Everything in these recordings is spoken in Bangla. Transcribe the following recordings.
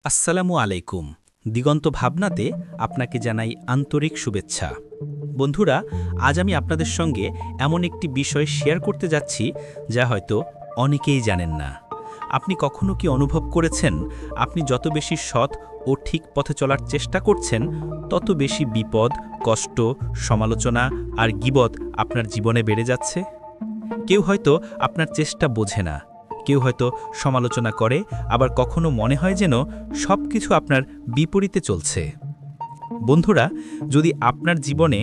আসসালামু আলাইকুম। দিগন্ত ভাবনাতে আপনাকে জানাই আন্তরিক শুভেচ্ছা। বন্ধুরা, আজ আমি আপনাদের সঙ্গে এমন একটি বিষয় শেয়ার করতে যাচ্ছি যা হয়তো অনেকেই জানেন না। আপনি কখনো কি অনুভব করেছেন আপনি যত বেশি সৎ ও ঠিক পথে চলার চেষ্টা করছেন তত বেশি বিপদ, কষ্ট, সমালোচনা আর গীবত আপনার জীবনে বেড়ে যাচ্ছে? কেউ হয়তো আপনার চেষ্টা বোঝে না, কেউ হয়তো সমালোচনা করে, আবার কখনো মনে হয় যেন সব কিছু আপনার বিপরীতে চলছে। বন্ধুরা, যদি আপনার জীবনে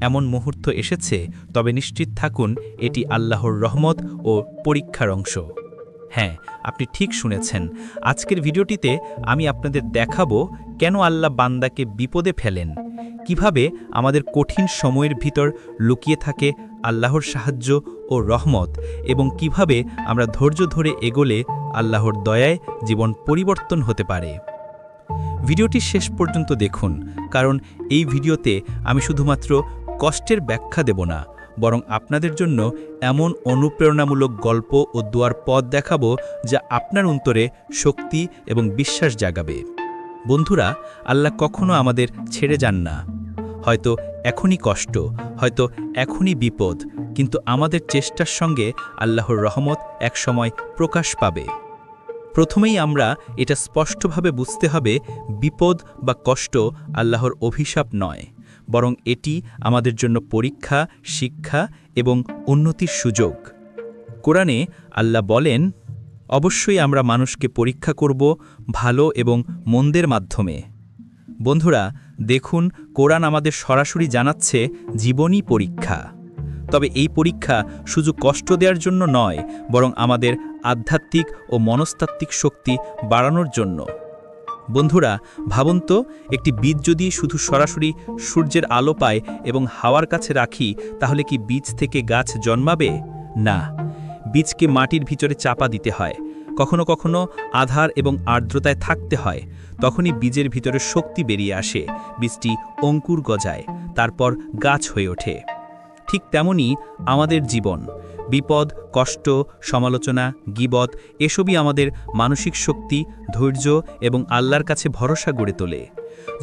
এমন মুহূর্ত এসেছে তবে নিশ্চিত থাকুন এটি আল্লাহর রহমত ও পরীক্ষার অংশ। হ্যাঁ, আপনি ঠিক শুনেছেন। আজকের ভিডিওটিতে আমি আপনাদের দেখাবো কেন আল্লাহ বান্দাকে বিপদে ফেলেন, কিভাবে আমাদের কঠিন সময়ের ভিতর লুকিয়ে থাকে আল্লাহর সাহায্য ও রহমত, এবং কিভাবে আমরা ধৈর্য ধরে এগোলে আল্লাহর দয়ায় জীবন পরিবর্তন হতে পারে। ভিডিওটি শেষ পর্যন্ত দেখুন, কারণ এই ভিডিওতে আমি শুধুমাত্র কষ্টের ব্যাখ্যা দেব না, বরং আপনাদের জন্য এমন অনুপ্রেরণামূলক গল্প ও দোয়ার পথ দেখাবো যা আপনার অন্তরে শক্তি এবং বিশ্বাস জাগাবে। বন্ধুরা, আল্লাহ কখনো আমাদের ছেড়ে যান না। হয়তো এখনই কষ্ট, হয়তো এখনই বিপদ, কিন্তু আমাদের চেষ্টার সঙ্গে আল্লাহর রহমত একসময় প্রকাশ পাবে। প্রথমেই আমরা এটা স্পষ্টভাবে বুঝতে হবে, বিপদ বা কষ্ট আল্লাহর অভিশাপ নয়, বরং এটি আমাদের জন্য পরীক্ষা, শিক্ষা এবং উন্নতির সুযোগ। কোরআনে আল্লাহ বলেন, অবশ্যই আমরা মানুষকে পরীক্ষা করব ভালো এবং মন্দের মাধ্যমে। বন্ধুরা, দেখুন, কোরআন আমাদের সরাসরি জানাচ্ছে জীবনই পরীক্ষা। তবে এই পরীক্ষা শুধু কষ্ট দেওয়ার জন্য নয়, বরং আমাদের আধ্যাত্মিক ও মনস্তাত্ত্বিক শক্তি বাড়ানোর জন্য। বন্ধুরা, ভাবুন তো, একটি বীজ যদি শুধু সরাসরি সূর্যের আলো পায় এবং হাওয়ার কাছে রাখি, তাহলে কি বীজ থেকে গাছ জন্মাবে? না, বীজকে মাটির ভিতরে চাপা দিতে হয়, কখনো কখনো আধার এবং আর্দ্রতায় থাকতে হয়। তখনই বীজের ভিতরে শক্তি বেরিয়ে আসে, বীজটি অঙ্কুর গজায়, তারপর গাছ হয়ে ওঠে। ঠিক তেমনি আমাদের জীবন, বিপদ, কষ্ট, সমালোচনা, গীবত এসবই আমাদের মানসিক শক্তি, ধৈর্য এবং আল্লাহর কাছে ভরসা গড়ে তোলে।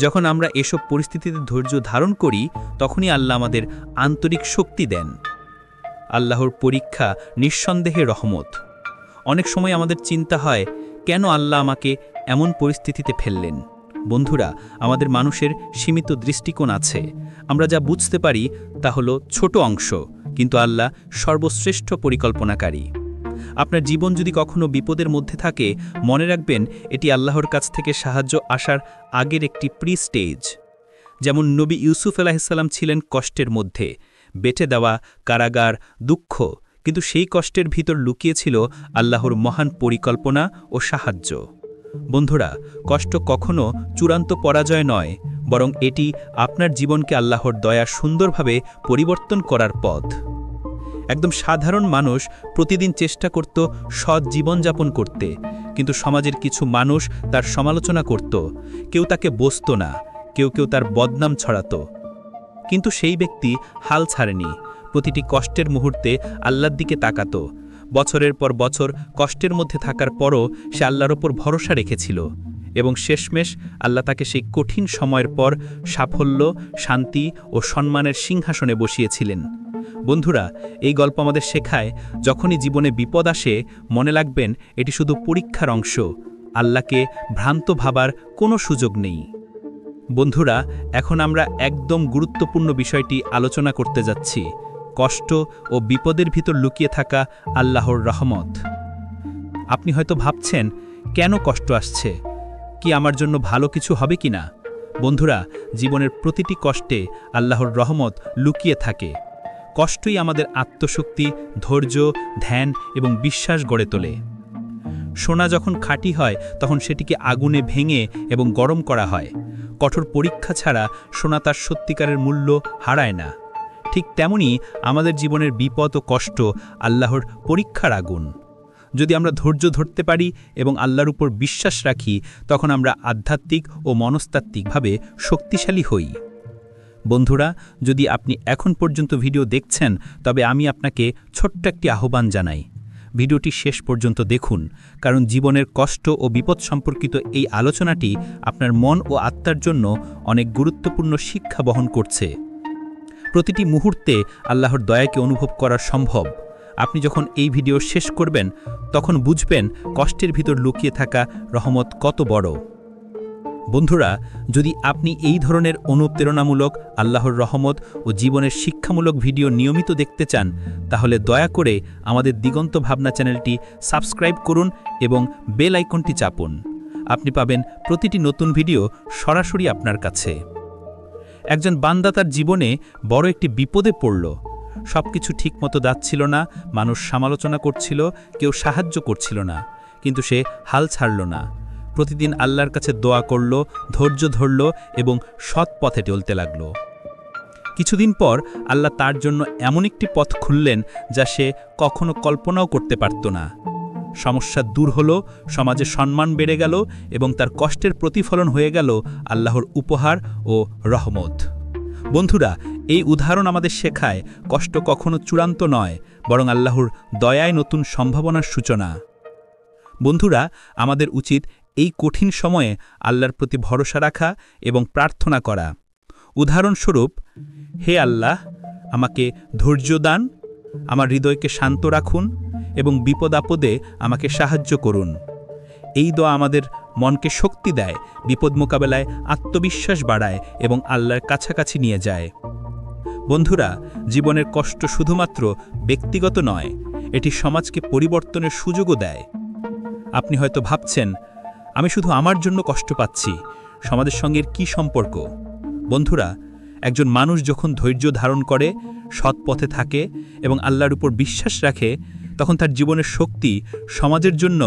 যখন আমরা এসব পরিস্থিতিতে ধৈর্য ধারণ করি, তখনই আল্লাহ আমাদের আন্তরিক শক্তি দেন। আল্লাহর পরীক্ষা নিঃসন্দেহে রহমত। অনেক সময় আমাদের চিন্তা হয়, কেন আল্লাহ আমাকে এমন পরিস্থিতিতে ফেললেন? বন্ধুরা, আমাদের মানুষের সীমিত দৃষ্টিকোণ আছে। আমরা যা বুঝতে পারি তা হলো ছোট অংশ, কিন্তু আল্লাহ সর্বশ্রেষ্ঠ পরিকল্পনাকারী। আপনার জীবন যদি কখনো বিপদের মধ্যে থাকে, মনে রাখবেন এটি আল্লাহর কাছ থেকে সাহায্য আসার আগের একটি প্রি স্টেজ। যেমন নবী ইউসুফ আলাইহিসসালাম ছিলেন কষ্টের মধ্যে, বেঁটে দেওয়া, কারাগার, দুঃখ, কিন্তু সেই কষ্টের ভিতর লুকিয়েছিল আল্লাহর মহান পরিকল্পনা ও সাহায্য। বন্ধুরা, কষ্ট কখনো চূড়ান্ত পরাজয় নয়, বরং এটি আপনার জীবনকে আল্লাহর দয়া সুন্দরভাবে পরিবর্তন করার পথ। একদম সাধারণ মানুষ প্রতিদিন চেষ্টা করত সৎ জীবনযাপন করতে, কিন্তু সমাজের কিছু মানুষ তার সমালোচনা করত। কেউ তাকে বসত না, কেউ কেউ তার বদনাম ছড়াত। কিন্তু সেই ব্যক্তি হাল ছাড়েনি, প্রতিটি কষ্টের মুহূর্তে আল্লাহর দিকে তাকাত। বছরের পর বছর কষ্টের মধ্যে থাকার পরও সে আল্লাহর ওপর ভরসা রেখেছিল, এবং শেষমেশ আল্লাহ তাকে সেই কঠিন সময়ের পর সাফল্য, শান্তি ও সম্মানের সিংহাসনে বসিয়েছিলেন। বন্ধুরা, এই গল্প আমাদের শেখায়, যখনই জীবনে বিপদ আসে, মনে রাখবেন এটি শুধু পরীক্ষার অংশ। আল্লাহকে ভ্রান্ত ভাবার কোনো সুযোগ নেই। বন্ধুরা, এখন আমরা একদম গুরুত্বপূর্ণ বিষয়টি আলোচনা করতে যাচ্ছি, কষ্ট ও বিপদের ভিতর লুকিয়ে থাকা আল্লাহর রহমত। আপনি হয়তো ভাবছেন, কেন কষ্ট আসছে? কি আমার জন্য ভালো কিছু হবে কি না? বন্ধুরা, জীবনের প্রতিটি কষ্টে আল্লাহর রহমত লুকিয়ে থাকে। কষ্টই আমাদের আত্মশক্তি, ধৈর্য, ধ্যান এবং বিশ্বাস গড়ে তোলে। সোনা যখন খাঁটি হয়, তখন সেটিকে আগুনে ভেঙে এবং গরম করা হয়। কঠোর পরীক্ষা ছাড়া সোনা তার সত্যিকারের মূল্য হারায় না। ঠিক তেমনি আমাদের জীবনের বিপদ ও কষ্ট আল্লাহর পরীক্ষার আগুন। যদি আমরা ধৈর্য ধরতে পারি এবং আল্লাহর উপর বিশ্বাস রাখি, তখন আমরা আধ্যাত্মিক ও মনস্তাত্ত্বিকভাবে শক্তিশালী হই। বন্ধুরা, যদি আপনি এখন পর্যন্ত ভিডিও দেখছেন, তবে আমি আপনাকে ছোট্ট একটি আহ্বান জানাই। ভিডিওটি শেষ পর্যন্ত দেখুন, কারণ জীবনের কষ্ট ও বিপদ সম্পর্কিত এই আলোচনাটি আপনার মন ও আত্মার জন্য অনেক গুরুত্বপূর্ণ শিক্ষা বহন করছে। প্রতিটি মুহূর্তে আল্লাহর দয়াকে অনুভব করা সম্ভব। আপনি যখন এই ভিডিও শেষ করবেন তখন বুঝবেন কষ্টের ভিতর লুকিয়ে থাকা রহমত কত বড়। বন্ধুরা, যদি আপনি এই ধরনের অনুপ্রেরণামূলক আল্লাহর রহমত ও জীবনের শিক্ষামূলক ভিডিও নিয়মিত দেখতে চান, তাহলে দয়া করে আমাদের দিগন্ত ভাবনা চ্যানেলটি সাবস্ক্রাইব করুন এবং বেল আইকনটি চাপুন। আপনি পাবেন প্রতিটি নতুন ভিডিও সরাসরি আপনার কাছে। একজন বান্দা তার জীবনে বড় একটি বিপদে পড়ল। সবকিছু ঠিকমতো যাচ্ছিল না, মানুষ সমালোচনা করছিল, কেউ সাহায্য করছিল না, কিন্তু সে হাল ছাড়ল না। প্রতিদিন আল্লাহর কাছে দোয়া করল, ধৈর্য ধরল এবং সৎ পথে চলতে লাগল। কিছুদিন পর আল্লাহ তার জন্য এমন একটি পথ খুললেন যা সে কখনো কল্পনাও করতে পারত না। সমস্যা দূর হলো, সমাজে সম্মান বেড়ে গেল এবং তার কষ্টের প্রতিফলন হয়ে গেল আল্লাহর উপহার ও রহমত। বন্ধুরা, এই উদাহরণ আমাদের শেখায় কষ্ট কখনো চূড়ান্ত নয়, বরং আল্লাহর দয়ায় নতুন সম্ভাবনার সূচনা। বন্ধুরা, আমাদের উচিত এই কঠিন সময়ে আল্লাহর প্রতি ভরসা রাখা এবং প্রার্থনা করা। উদাহরণস্বরূপ, হে আল্লাহ, আমাকে ধৈর্য দান, আমার হৃদয়কে শান্ত রাখুন এবং বিপদ আপদে আমাকে সাহায্য করুন। এই দোয়া আমাদের মনকে শক্তি দেয়, বিপদ মোকাবেলায় আত্মবিশ্বাস বাড়ায় এবং আল্লাহর কাছাকাছি নিয়ে যায়। বন্ধুরা, জীবনের কষ্ট শুধুমাত্র ব্যক্তিগত নয়, এটি সমাজকে পরিবর্তনের সুযোগও দেয়। আপনি হয়তো ভাবছেন, আমি শুধু আমার জন্য কষ্ট পাচ্ছি, সমাজের সঙ্গে কি সম্পর্ক? বন্ধুরা, একজন মানুষ যখন ধৈর্য ধারণ করে, সৎ পথে থাকে এবং আল্লাহর উপর বিশ্বাস রাখে, তখন তার জীবনের শক্তি সমাজের জন্য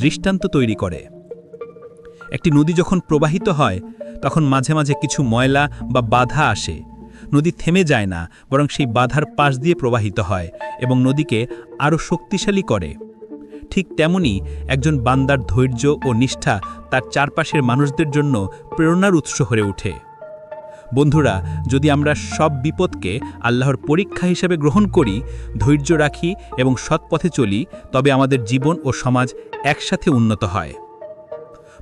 দৃষ্টান্ত তৈরি করে। একটি নদী যখন প্রবাহিত হয়, তখন মাঝে মাঝে কিছু ময়লা বা বাধা আসে। নদী থেমে যায় না, বরং সেই বাধার পাশ দিয়ে প্রবাহিত হয় এবং নদীকে আরও শক্তিশালী করে। ঠিক তেমনি একজন বান্দার ধৈর্য ও নিষ্ঠা তার চারপাশের মানুষদের জন্য প্রেরণার উৎস হয়ে ওঠে। বন্ধুরা, যদি আমরা সব বিপদকে আল্লাহর পরীক্ষা হিসেবে গ্রহণ করি, ধৈর্য রাখি এবং সৎ পথে চলি, তবে আমাদের জীবন ও সমাজ একসাথে উন্নত হয়।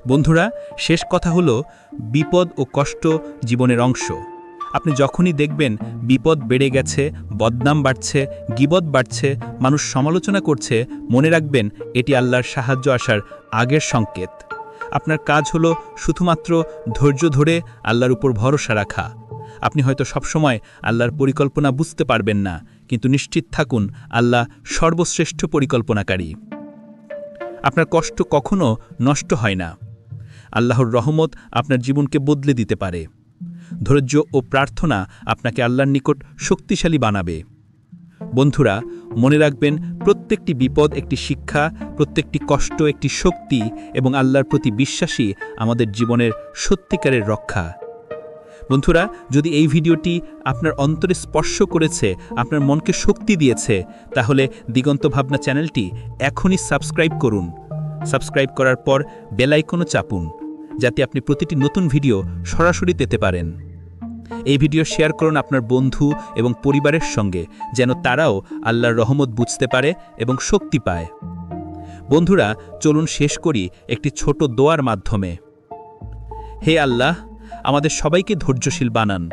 বন্ধুরা, শেষ কথা হলো, বিপদ ও কষ্ট জীবনের অংশ। আপনি যখনই দেখবেন বিপদ বেড়ে গেছে, বদনাম বাড়ছে, গীবত বাড়ছে, মানুষ সমালোচনা করছে, মনে রাখবেন এটি আল্লাহর সাহায্য আসার আগের সংকেত। আপনার কাজ হলো শুধুমাত্র ধৈর্য ধরে আল্লাহর উপর ভরসা রাখা। আপনি হয়তো সবসময় আল্লাহর পরিকল্পনা বুঝতে পারবেন না, কিন্তু নিশ্চিত থাকুন আল্লাহ সর্বশ্রেষ্ঠ পরিকল্পনাকারী। আপনার কষ্ট কখনো নষ্ট হয় না। আল্লাহর রহমত আপনার জীবনকে বদলে দিতে পারে। ধৈর্য ও প্রার্থনা আপনাকে আল্লাহর নিকট শক্তিশালী বানাবে। বন্ধুরা, মনে রাখবেন প্রত্যেকটি বিপদ একটি শিক্ষা, প্রত্যেকটি কষ্ট একটি শক্তি এবং আল্লাহর প্রতি বিশ্বাসী আমাদের জীবনের সত্যিকারের রক্ষা। বন্ধুরা, যদি এই ভিডিওটি আপনার অন্তরে স্পর্শ করেছে, আপনার মনকে শক্তি দিয়েছে, তাহলে দিগন্ত ভাবনা চ্যানেলটি এখনই সাবস্ক্রাইব করুন। সাবস্ক্রাইব করার পর বেল আইকনও চাপুন, যাতে আপনি প্রতিটি নতুন ভিডিও সরাসরি পেতে পারেন। এই ভিডিও শেয়ার করুন আপনার বন্ধু এবং পরিবারের সঙ্গে, যেন তারাও আল্লাহর রহমত বুঝতে পারে এবং শক্তি পায়। বন্ধুরা, চলুন শেষ করি একটি ছোট দোয়ার মাধ্যমে। হে আল্লাহ, আমাদের সবাইকে ধৈর্যশীল বানান,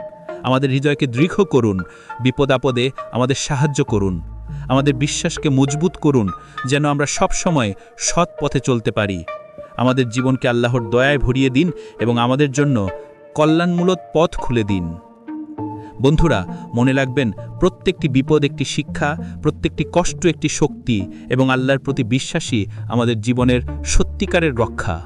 আমাদের হৃদয়কে দৃঢ় করুন, বিপদ আপদে আমাদের সাহায্য করুন, আমাদের বিশ্বাসকে মজবুত করুন, যেন আমরা সব সময় সৎ পথে চলতে পারি। আমাদের জীবনকে আল্লাহর দয়ায় ভরিয়ে দিন এবং আমাদের জন্য কল্যাণমূলক পথ খুলে দিন। বন্ধুরা, মনে রাখবেন প্রত্যেকটি বিপদ একটি শিক্ষা, প্রত্যেকটি কষ্ট একটি শক্তি এবং আল্লাহর প্রতি বিশ্বাসী আমাদের জীবনের সত্যিকারের রক্ষা।